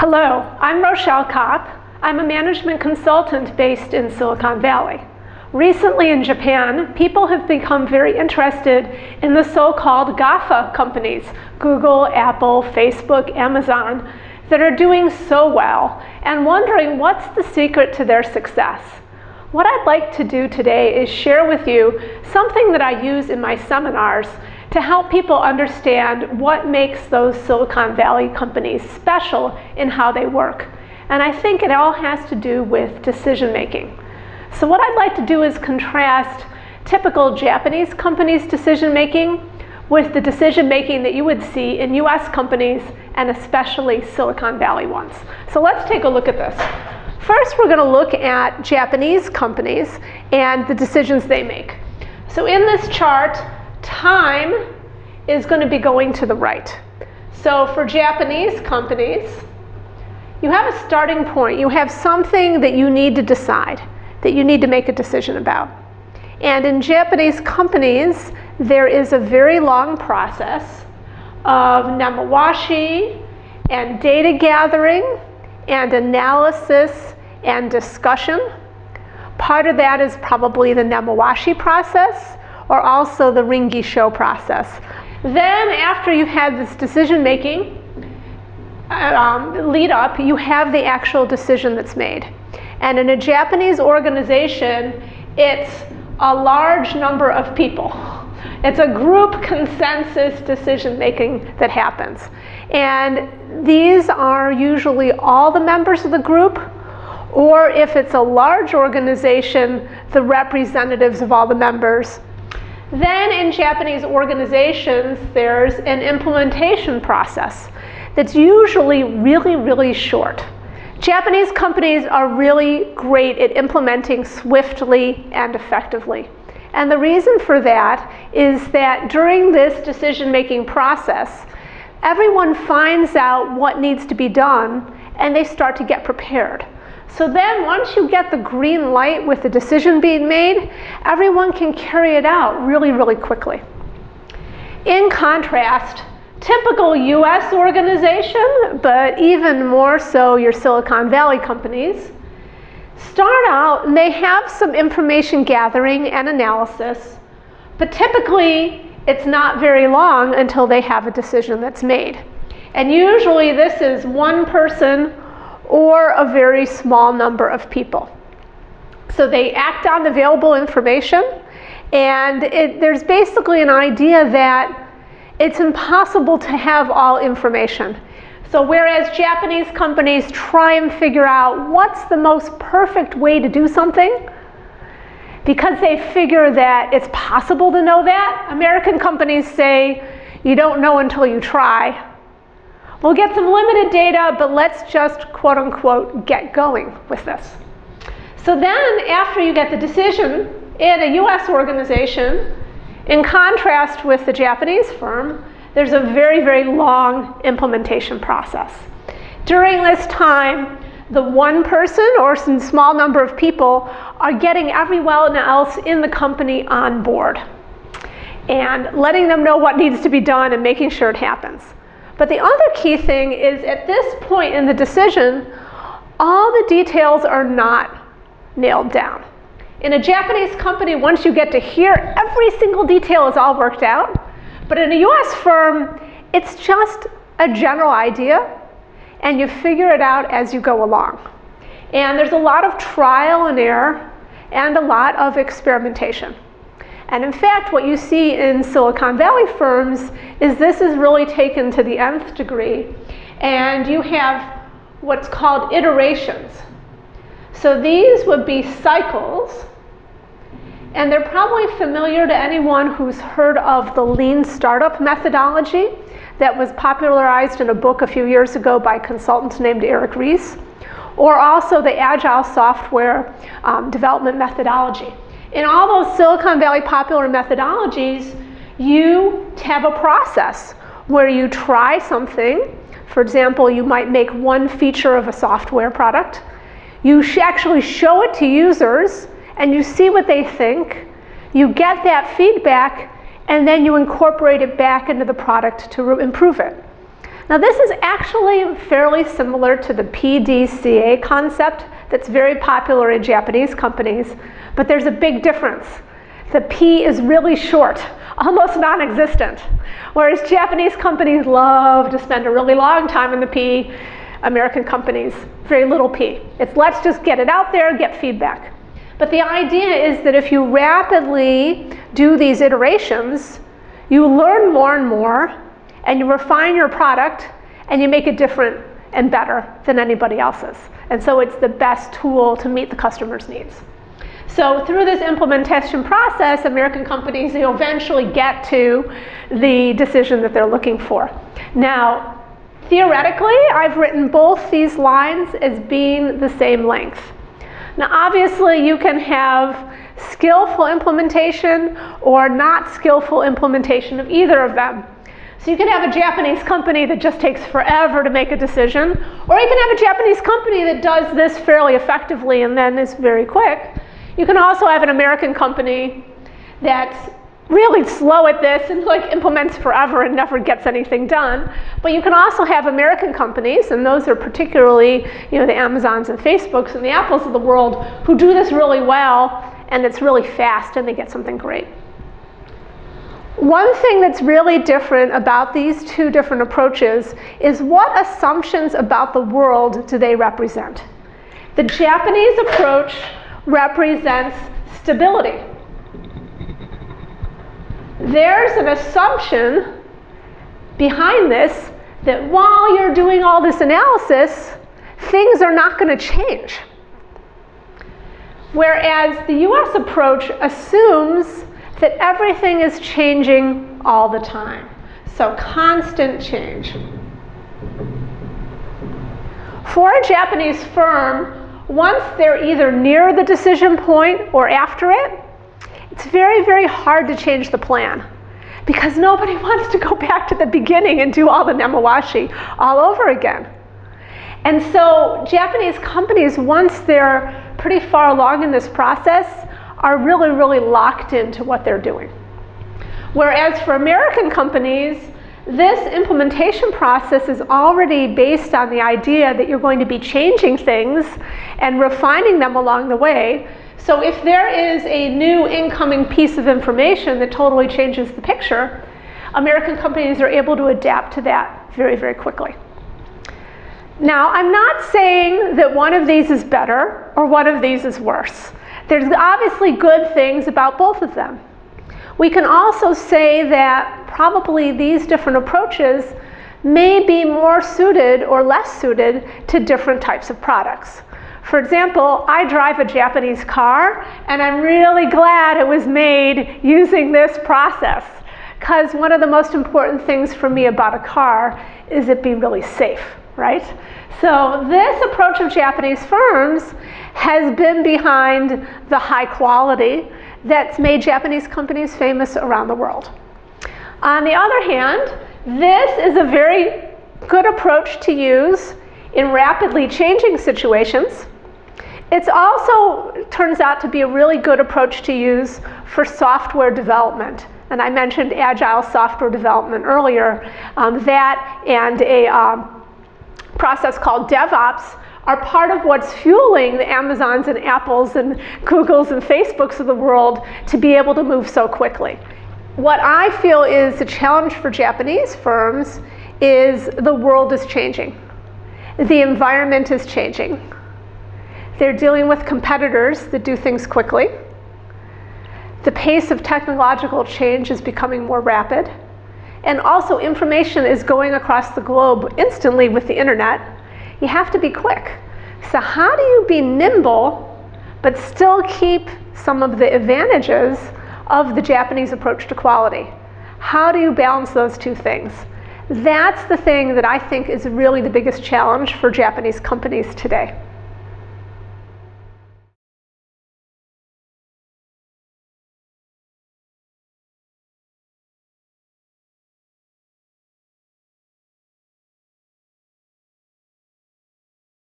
Hello, I'm Rochelle Kopp. I'm a management consultant based in Silicon Valley. Recently in Japan, people have become very interested in the so-called GAFA companies, Google, Apple, Facebook, Amazon, that are doing so well and wondering what's the secret to their success. What I'd like to do today is share with you something that I use in my seminars to help people understand what makes those Silicon Valley companies special in how they work. And I think it all has to do with decision making. So what I'd like to do is contrast typical Japanese companies' decision making with the decision making that you would see in US companies and especially Silicon Valley ones. So let's take a look at this. First, we're going to look at Japanese companies and the decisions they make. So in this chart, time is going to be going to the right. So for Japanese companies, you have a starting point. You have something that you need to decide, that you need to make a decision about. And in Japanese companies, there is a very long process of nemawashi and data gathering and analysis and discussion. Part of that is probably the nemawashi process or also the ringisho process. Then after you've had this decision making lead up, you have the actual decision that's made. And in a Japanese organization, it's a large number of people. It's a group consensus decision making that happens. And these are usually all the members of the group, or if it's a large organization, the representatives of all the members. Then in Japanese organizations, there's an implementation process that's usually really, really short. Japanese companies are really great at implementing swiftly and effectively. And the reason for that is that during this decision-making process, everyone finds out what needs to be done and they start to get prepared. So then once you get the green light with the decision being made, everyone can carry it out really, really quickly. In contrast, typical US organization, but even more so your Silicon Valley companies, start out and they have some information gathering and analysis, but typically it's not very long until they have a decision that's made. And usually this is one person or a very small number of people. So they act on available information, and there's basically an idea that it's impossible to have all information. So whereas Japanese companies try and figure out what's the most perfect way to do something, because they figure that it's possible to know that, American companies say, you don't know until you try. We'll get some limited data, but let's just, quote unquote, get going with this. So then after you get the decision in a US organization, in contrast with the Japanese firm, there's a very, very long implementation process. During this time, the one person or some small number of people are getting everyone else in the company on board and letting them know what needs to be done and making sure it happens. But the other key thing is at this point in the decision, all the details are not nailed down. In a Japanese company, once you get to here, every single detail is all worked out. But in a US firm, it's just a general idea, and you figure it out as you go along. And there's a lot of trial and error and a lot of experimentation. And in fact, what you see in Silicon Valley firms is this is really taken to the nth degree, and you have what's called iterations. So these would be cycles, and they're probably familiar to anyone who's heard of the lean startup methodology that was popularized in a book a few years ago by a consultant named Eric Ries, or also the agile software development methodology. In all those Silicon Valley popular methodologies, you have a process where you try something. For example, you might make one feature of a software product. You actually show it to users, and you see what they think. You get that feedback, and then you incorporate it back into the product to improve it. Now this is actually fairly similar to the PDCA concept that's very popular in Japanese companies, but there's a big difference. The P is really short, almost non-existent, whereas Japanese companies love to spend a really long time in the P. American companies, very little P. It's let's just get it out there, get feedback. But the idea is that if you rapidly do these iterations, you learn more and more, and you refine your product, and you make it different and better than anybody else's. And so it's the best tool to meet the customer's needs. So through this implementation process, American companies eventually get to the decision that they're looking for. Now, theoretically, I've written both these lines as being the same length. Now, obviously, you can have skillful implementation or not skillful implementation of either of them. So you can have a Japanese company that just takes forever to make a decision, or you can have a Japanese company that does this fairly effectively and then is very quick. You can also have an American company that's really slow at this and like implements forever and never gets anything done. But you can also have American companies, and those are particularly, the Amazons and Facebooks and the Apples of the world, who do this really well, and it's really fast and they get something great. One thing that's really different about these two different approaches is what assumptions about the world do they represent. The Japanese approach represents stability. There's an assumption behind this that while you're doing all this analysis, things are not going to change. Whereas the US approach assumes that everything is changing all the time. So constant change. For a Japanese firm, once they're either near the decision point or after it, it's very, very hard to change the plan because nobody wants to go back to the beginning and do all the nemawashi all over again. And so Japanese companies, once they're pretty far along in this process, are really, really locked into what they're doing. Whereas for American companies, this implementation process is already based on the idea that you're going to be changing things and refining them along the way. So if there is a new incoming piece of information that totally changes the picture, American companies are able to adapt to that very, very quickly. Now, I'm not saying that one of these is better or one of these is worse. There's obviously good things about both of them. We can also say that probably these different approaches may be more suited or less suited to different types of products. For example, I drive a Japanese car, and I'm really glad it was made using this process, because one of the most important things for me about a car is it be really safe, right? So this approach of Japanese firms has been behind the high quality that's made Japanese companies famous around the world. On the other hand, this is a very good approach to use in rapidly changing situations. It also turns out to be a really good approach to use for software development. And I mentioned agile software development earlier. That and a process called DevOps are part of what's fueling the Amazons and Apples and Googles and Facebooks of the world to be able to move so quickly. What I feel is the challenge for Japanese firms is the world is changing. The environment is changing. They're dealing with competitors that do things quickly. The pace of technological change is becoming more rapid. And also information is going across the globe instantly with the internet. You have to be quick. So how do you be nimble but still keep some of the advantages of the Japanese approach to quality? How do you balance those two things? That's the thing that I think is really the biggest challenge for Japanese companies today.